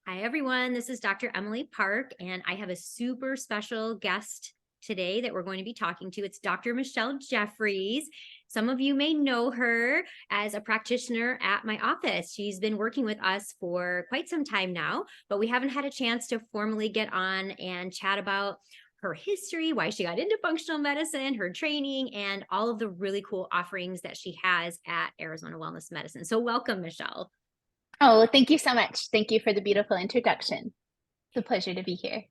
Hi, everyone. This is Dr. Emily Parke, and I have a super special guest today that we're going to be talking to. It's Dr. Michelle Jeffries. Some of you may know her as a practitioner at my office. She's been working with us for quite some time now, but we haven't had a chance to formally get on and chat about her history, why she got into functional medicine, her training, and all of the really cool offerings that she has at Arizona Wellness Medicine. So welcome, Michelle. Oh, thank you so much. Thank you for the beautiful introduction. It's a pleasure to be here.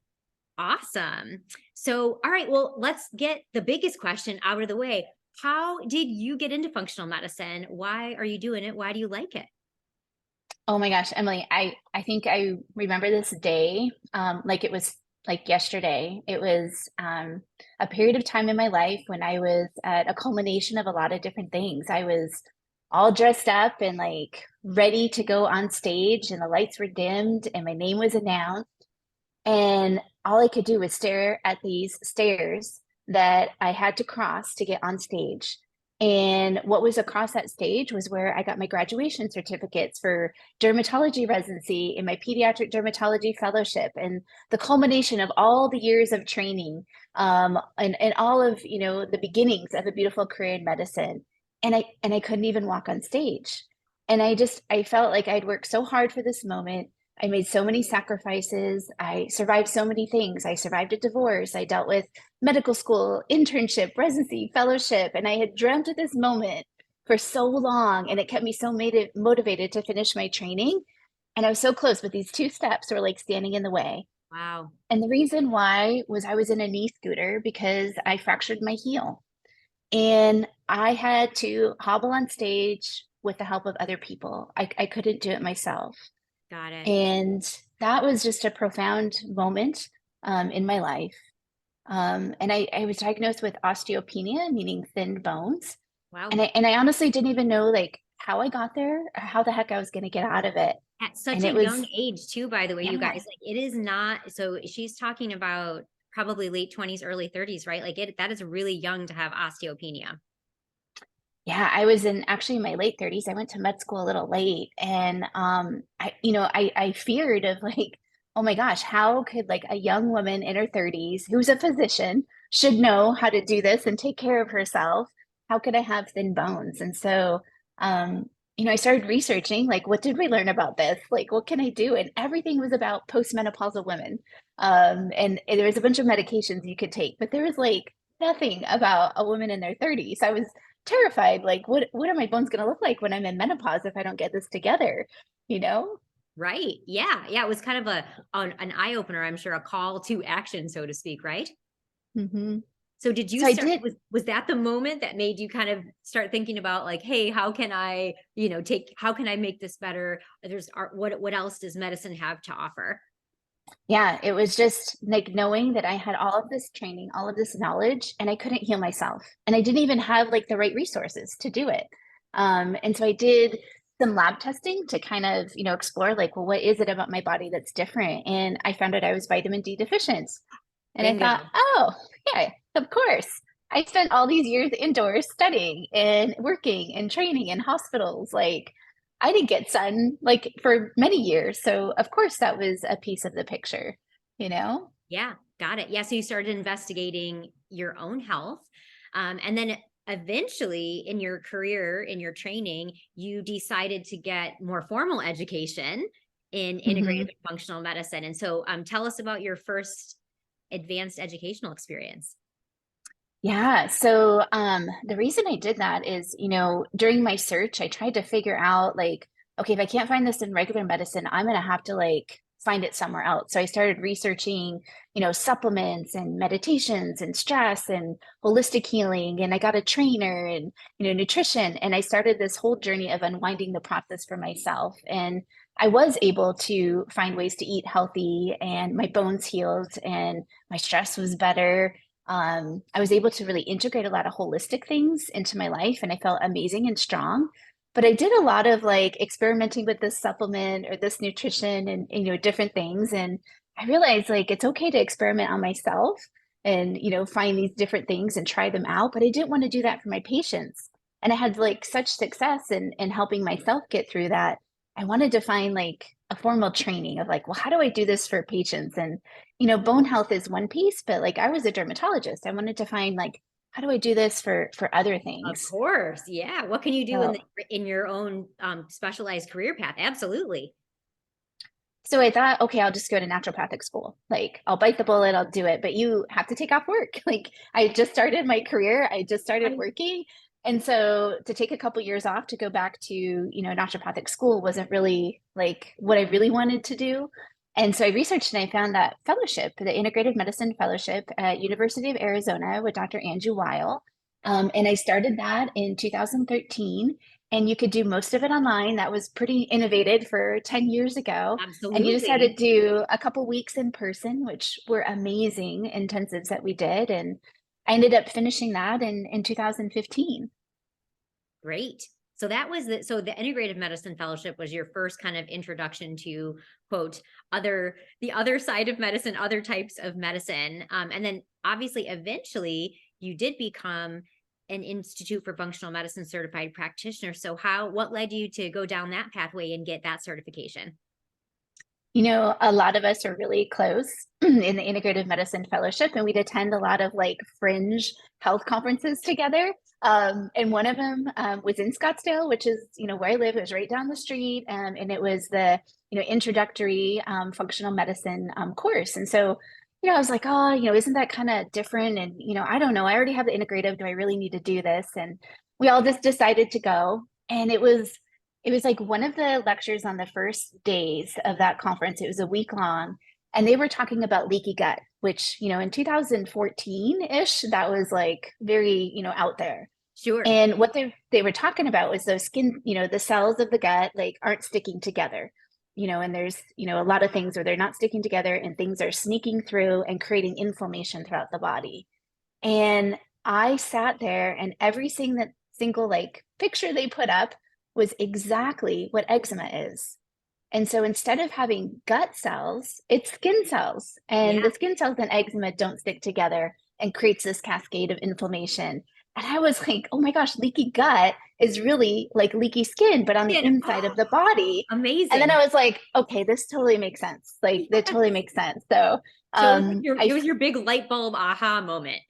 Awesome. So, all right, well, let's get the biggest question out of the way. How did you get into functional medicine? Why are you doing it? Why do you like it? Oh my gosh, Emily, I think I remember this day like it was like yesterday. It was a period of time in my life when I was at a culmination of a lot of different things. I was all dressed up and like ready to go on stage, and the lights were dimmed and my name was announced. And all I could do was stare at these stairs that I had to cross to get on stage. And what was across that stage was where I got my graduation certificates for dermatology residency and my pediatric dermatology fellowship, and the culmination of all the years of training, and all of the beginnings of a beautiful career in medicine. And I couldn't even walk on stage. And I felt like I'd worked so hard for this moment. I made so many sacrifices. I survived so many things. I survived a divorce. I dealt with medical school, internship, residency, fellowship, and I had dreamt of this moment for so long, and it kept me so motivated to finish my training. And I was so close, but these two steps were like standing in the way. Wow. And the reason why was I was in a knee scooter because I fractured my heel. And I had to hobble on stage with the help of other people. I couldn't do it myself. Got it. And that was just a profound moment in my life. And I was diagnosed with osteopenia, meaning thin bones. Wow. And I honestly didn't even know like how I got there, or how the heck I was going to get out of it. At such And a it was, young age, too, by the way, you guys, yeah, like it is not. So she's talking about probably late 20s, early 30s, right? Like that is really young to have osteopenia. yeah, I was in actually my late 30s. I went to med school a little late, and I feared of like, oh my gosh, how could like a young woman in her 30s who's a physician should know how to do this and take care of herself? How could I have thin bones? And so, I started researching like, what did we learn about this? Like, what can I do? And everything was about postmenopausal women. And there was a bunch of medications you could take, but there was like nothing about a woman in their 30s. I was terrified. Like, what are my bones going to look like when I'm in menopause if I don't get this together? You know? Right. Yeah. Yeah. It was kind of an eye opener, I'm sure, a call to action, so to speak, right? Hmm. So did you So I start, did. was that the moment that made you kind of start thinking about like, hey, how can I, how can I make this better? What else does medicine have to offer? Yeah, it was just like knowing that I had all of this training, all of this knowledge, and I couldn't heal myself. And I didn't even have like the right resources to do it. And so I did some lab testing to kind of, explore like, well, what is it about my body that's different? And I found out I was vitamin D deficient. And I thought, Bingo. oh, yeah, of course. I spent all these years indoors studying and working and training in hospitals. Like, I didn't get sun like for many years. So, of course, that was a piece of the picture, you know? Yeah, got it. Yeah, so you started investigating your own health. And then eventually in your career, in your training, you decided to get more formal education in integrative Mhm. and functional medicine. And so tell us about your first advanced educational experience. Yeah. So the reason I did that is, during my search, I tried to figure out like, okay, if I can't find this in regular medicine, I'm gonna have to like find it somewhere else. So I started researching, supplements and meditations and stress and holistic healing. And I got a trainer and, nutrition. And I started this whole journey of unwinding the process for myself. And I was able to find ways to eat healthy, and my bones healed and my stress was better. I was able to really integrate a lot of holistic things into my life, and I felt amazing and strong. But I did a lot of like experimenting with this supplement or this nutrition and, different things. And I realized like it's okay to experiment on myself and, find these different things and try them out. But I didn't want to do that for my patients. And I had like such success in helping myself get through that. I wanted to find like a formal training of like, well, how do I do this for patients? And, you know, bone health is one piece, but like I was a dermatologist. I wanted to find like, how do I do this for other Of things? course. Yeah. What can you do in So, in your own specialized career path? Absolutely. so I thought, okay, I'll just go to naturopathic school. Like I'll bite the bullet, I'll do it, but you have to take off work. Like I just started my career, I just started Right. working. And so to take a couple years off to go back to, you know, naturopathic school wasn't really like what I really wanted to do. And so I researched and I found that fellowship, the Integrative Medicine Fellowship at University of Arizona with Dr. Andrew Weil. And I started that in 2013 and you could do most of it online. That was pretty innovative for 10 years ago. And you just had to Absolutely. do a couple weeks in person, which were amazing intensives that we did. And I ended up finishing that in 2015. Great. So that was the integrative medicine fellowship was your first kind of introduction to quote the other side of medicine, other types of medicine. And then obviously eventually you did become an Institute for Functional Medicine certified practitioner. So what led you to go down that pathway and get that certification? You know, a lot of us are really close in the Integrative Medicine Fellowship, and we'd attend a lot of like fringe health conferences together. And one of them was in Scottsdale, which is, you know, where I live. It was right down the street, and it was the, you know, introductory functional medicine course. And so, you know, I was like, oh, you know, isn't that kind of different? And, you know, I don't know. I already have the integrative. Do I really need to do this? And we all just decided to go. And it was like one of the lectures on the first days of that conference. It was a week long, and they were talking about leaky gut, which, you know, in 2014-ish, that was like very, you know, out there. Sure. And what they were talking about was those skin, you know, the cells of the gut like aren't sticking together. You know, and there's, you know, a lot of things where they're not sticking together and things are sneaking through and creating inflammation throughout the body. And I sat there and every single like picture they put up was exactly what eczema is. And so instead of having gut cells, it's skin cells. And Yeah. the skin cells and eczema don't stick together and creates this cascade of inflammation. And I was like, oh my gosh, leaky gut is really like leaky skin, but on the Again, inside of the body. And then amazing. I was like, okay, this totally makes sense. Like that totally Yes. makes sense. So So it I was your big light bulb aha moment.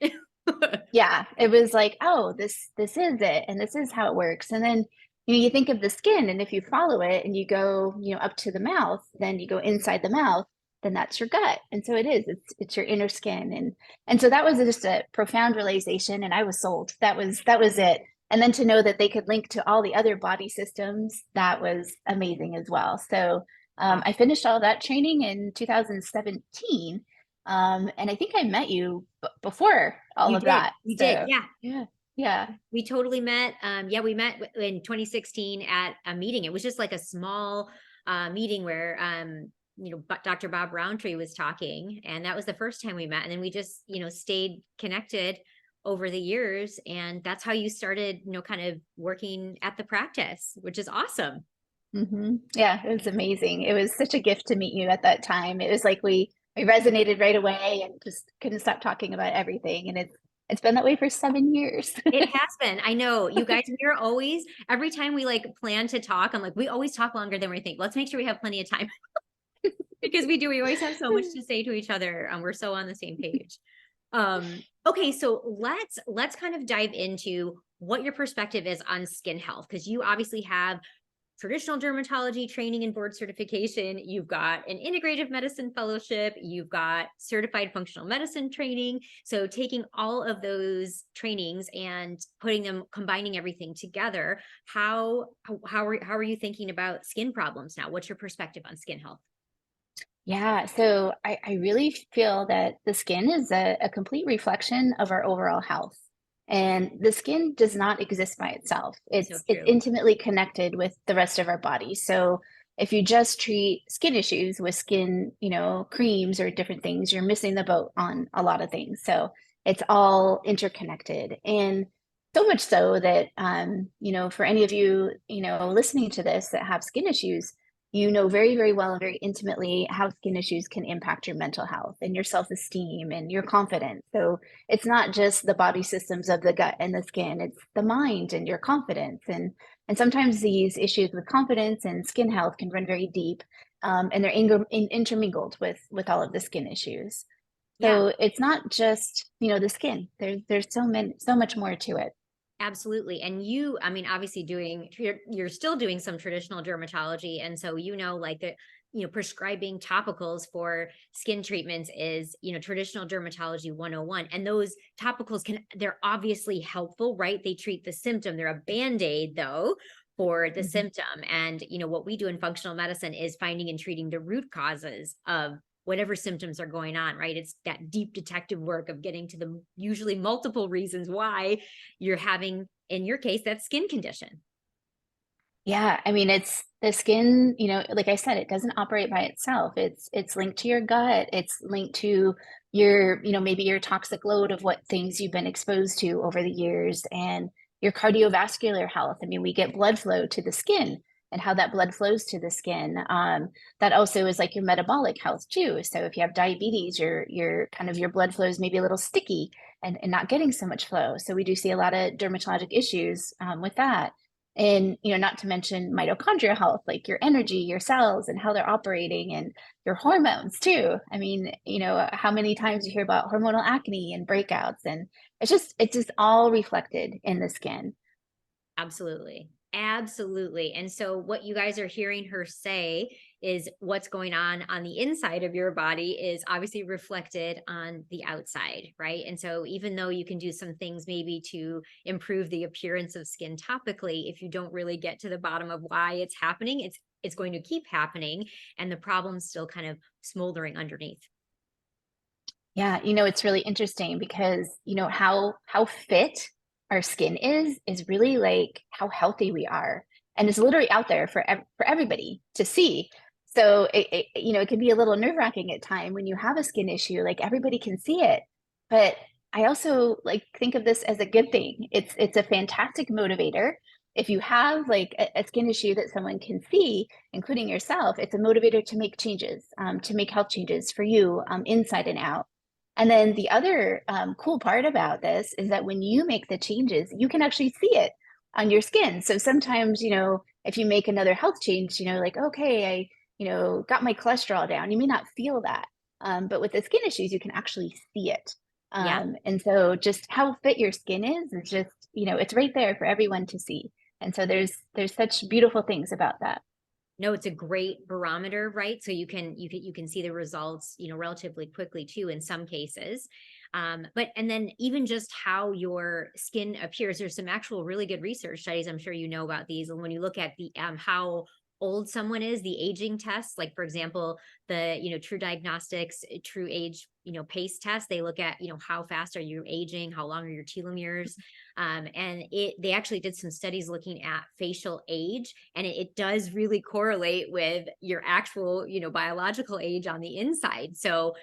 yeah, it was like, oh, this is it, and this is how it works. And then, you know, you think of the skin, and if you follow it and you go, you know, up to the mouth, then you go inside the mouth, then that's your gut. And so it is, it's your inner skin. And so that was just a profound realization, and I was sold. That was it. And then to know that they could link to all the other body systems, that was amazing as well. So I finished all that training in 2017. And I think I met you before all You of did. that. You did. So Yeah. yeah, yeah. We totally met. Yeah, we met in 2016 at a meeting. It was just like a small meeting where Dr. Bob Roundtree was talking, and that was the first time we met. And then we just, stayed connected over the years, and that's how you started, kind of working at the practice, which is awesome. Yeah, it was amazing. It was such a gift to meet you at that time. It was like we resonated right away and just couldn't stop talking about everything. And it's been that way for 7 years. It has been. I know you guys, we're always, every time we like plan to talk, I'm like, we always talk longer than we think. Let's make sure we have plenty of time because we do. We always have so much to say to each other. We're so on the same page. Okay, so let's kind of dive into what your perspective is on skin health, because you obviously have traditional dermatology training and board certification. You've got an integrative medicine fellowship. You've got certified functional medicine training. So taking all of those trainings and combining everything together, how are you thinking about skin problems now? What's your perspective on skin health? Yeah, so I really feel that the skin is a complete reflection of our overall health. And the skin does not exist by itself. So It's true. intimately connected with the rest of our body. So if you just treat skin issues with skin, you know, creams or different things, you're missing the boat on a lot of things. So it's all interconnected. And so much so that you know, for any of you, you know, listening to this that have skin issues, you know very, very well and very intimately how skin issues can impact your mental health and your self-esteem and your confidence. So it's not just the body systems of the gut and the skin, it's the mind and your confidence. And And sometimes these issues with confidence and skin health can run very deep, and they're intermingled with all of the skin issues. Yeah. So it's not just, the skin. There's so much more to it. Absolutely. And you, I mean, obviously you're still doing some traditional dermatology. And so, like prescribing topicals for skin treatments is, traditional dermatology 101. And those topicals they're obviously helpful, right? They treat the symptom. They're a band-aid though for the Mhm. symptom. And, what we do in functional medicine is finding and treating the root causes of whatever symptoms are going on, right? It's that deep detective work of getting to the usually multiple reasons why you're having, in your case, that skin condition. Yeah, I mean, it's the skin, like I said, it doesn't operate by itself. It's linked to your gut. It's linked to your, maybe your toxic load of what things you've been exposed to over the years and your cardiovascular health. I mean, we get blood flow to the skin and how that blood flows to the skin. That also is like your metabolic health too. So if you have diabetes, your kind of your blood flow is maybe a little sticky and not getting so much flow. So we do see a lot of dermatologic issues with that. And, not to mention mitochondrial health, like your energy, your cells, and how they're operating, and your hormones too. I mean, how many times you hear about hormonal acne and breakouts, and it's just all reflected in the skin. Absolutely. Absolutely. And so what you guys are hearing her say is what's going on the inside of your body is obviously reflected on the outside, right? And so even though you can do some things maybe to improve the appearance of skin topically, if you don't really get to the bottom of why it's happening, it's going to keep happening and the problem's still kind of smoldering underneath. Yeah, it's really interesting because how fit our skin is really like how healthy we are, and it's literally out there for everybody to see. So it can be a little nerve-wracking at time when you have a skin issue, like everybody can see it. But I also like think of this as a good thing. It's a fantastic motivator. If you have like a skin issue that someone can see, including yourself, it's a motivator to make changes, to make health changes for you, inside and out. And then the other cool part about this is that when you make the changes, you can actually see it on your skin. So sometimes, if you make another health change, like, okay, I, got my cholesterol down, you may not feel that. But with the skin issues, you can actually see it. Yeah. And so just how fit your skin is just, it's right there for everyone to see. And so there's such beautiful things about that. No, it's a great barometer, right? So you can see the results, relatively quickly too in some cases. But and then even just how your skin appears, there's some actual really good research studies. I'm sure you know about these. And when you look at the how old someone is, the aging tests, like for example, the True Diagnostics True Age pace test, they look at how fast are you aging, how long are your telomeres, and they actually did some studies looking at facial age, and it does really correlate with your actual biological age on the inside. So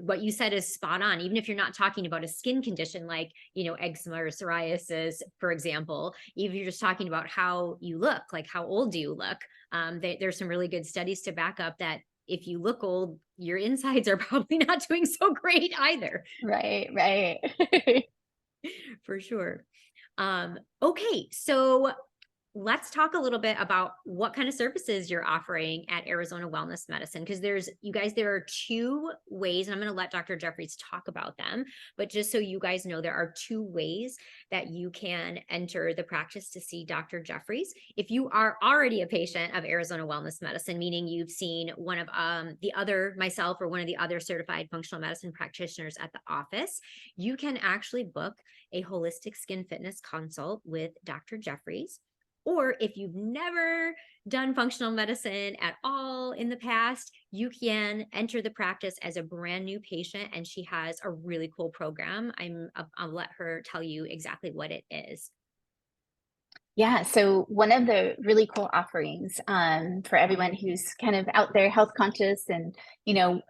what you said is spot on. Even if you're not talking about a skin condition like eczema or psoriasis, for example, even if you're just talking about how you look, like how old do you look, there's some really good studies to back up that if you look old, your insides are probably not doing so great either. Right, right. For sure. Okay, so let's talk a little bit about what kind of services you're offering at Arizona Wellness Medicine, because there are two ways, and I'm going to let Dr. Jeffries talk about them, but just so you guys know, there are two ways that you can enter the practice to see Dr. Jeffries. If you are already a patient of Arizona Wellness Medicine, meaning you've seen one of myself or one of the other certified functional medicine practitioners at the office, you can actually book a holistic skin fitness consult with Dr. Jeffries. Or if you've never done functional medicine at all in the past, you can enter the practice as a brand new patient, and she has a really cool program. I'll let her tell you exactly what it is. Yeah, so one of the really cool offerings for everyone who's kind of out there health conscious and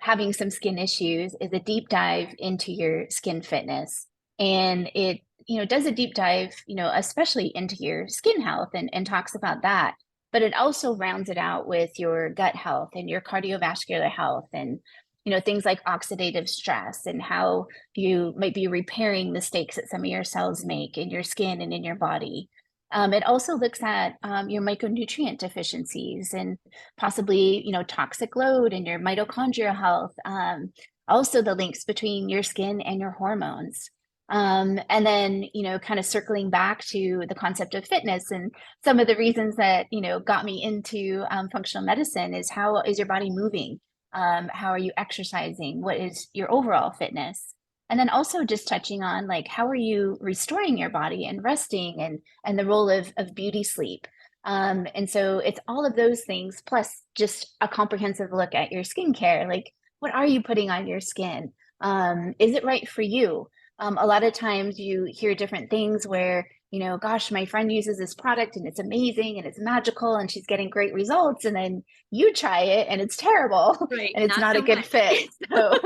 having some skin issues is a deep dive into your skin fitness. And it does a deep dive especially into your skin health and talks about that. But it also rounds it out with your gut health and your cardiovascular health and things like oxidative stress and how you might be repairing mistakes that some of your cells make in your skin and in your body. It also looks at your micronutrient deficiencies and possibly, toxic load and your mitochondrial health. Also the links between your skin and your hormones. And then, kind of circling back to the concept of fitness and some of the reasons that, got me into functional medicine is how is your body moving? How are you exercising? What is your overall fitness? And then also just touching on like how are you restoring your body and resting and the role of beauty sleep. And so it's all of those things plus just a comprehensive look at your skincare. Like what are you putting on your skin? Is it right for you? A lot of times you hear different things where, gosh, my friend uses this product and it's amazing and it's magical and she's getting great results. And then you try it and it's terrible Right. and it's Not not a so good much. fit. So,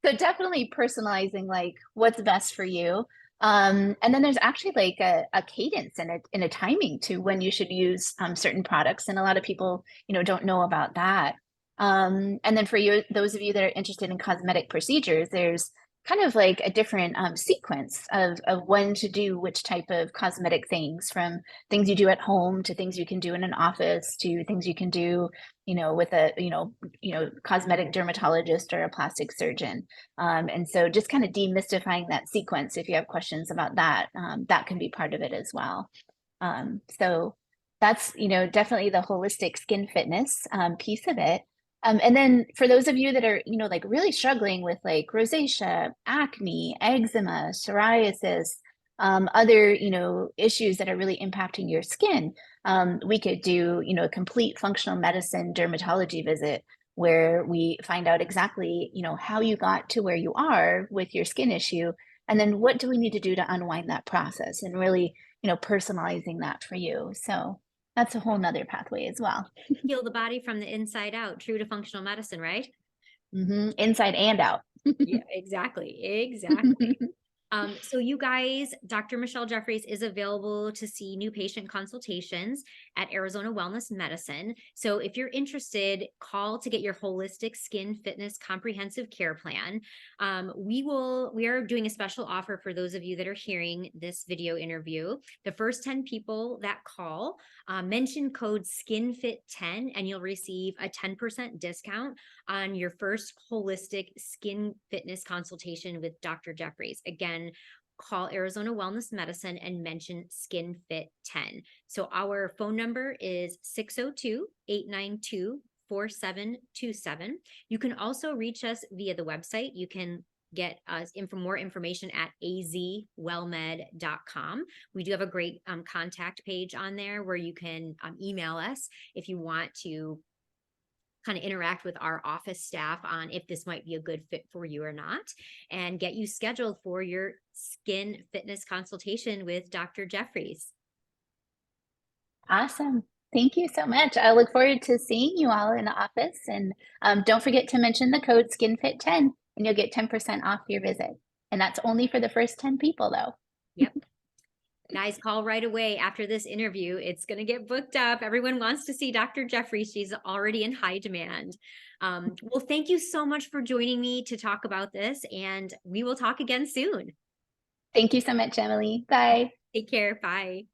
so definitely personalizing like what's best for you. And then there's actually like a cadence and a timing to when you should use certain products. And a lot of people, don't know about that. And then for you, those of you that are interested in cosmetic procedures, there's kind of like a different sequence of when to do which type of cosmetic things, from things you do at home to things you can do in an office to things you can do, with a, cosmetic dermatologist or a plastic surgeon. And so just kind of demystifying that sequence, if you have questions about that, that can be part of it as well. So that's, definitely the holistic skin fitness piece of it. And then for those of you that are, like really struggling with like rosacea, acne, eczema, psoriasis, other, issues that are really impacting your skin, we could do, a complete functional medicine dermatology visit where we find out exactly, how you got to where you are with your skin issue. And then what do we need to do to unwind that process and really, personalizing that for you. So that's a whole nother pathway as well. Heal the body from the inside out, true to functional medicine, right? Inside and out. Yeah, exactly. Exactly. So you guys, Dr. Michelle Jeffries is available to see new patient consultations at Arizona Wellness Medicine. So if you're interested, call to get your holistic skin fitness comprehensive care plan. We are doing a special offer for those of you that are hearing this video interview. The first 10 people that call, mention code SKINFIT10 and you'll receive a 10% discount on your first holistic skin fitness consultation with Dr. Jeffries. Again, call Arizona Wellness Medicine and mention SkinFit10. So our phone number is 602-892-4727. You can also reach us via the website. You can get us more information at azwellmed.com. We do have a great contact page on there where you can email us if you want to kind of interact with our office staff on if this might be a good fit for you or not, and get you scheduled for your skin fitness consultation with Dr. Jeffries. Awesome. Thank you so much. I look forward to seeing you all in the office. And don't forget to mention the code SkinFit10 and you'll get 10% off your visit. And that's only for the first 10 people though. Yep. Guys, call right away after this interview. It's going to get booked up. Everyone wants to see Dr. Jeffries. She's already in high demand. Well, thank you so much for joining me to talk about this, and we will talk again soon. Thank you so much, Emily. Bye. Take care. Bye.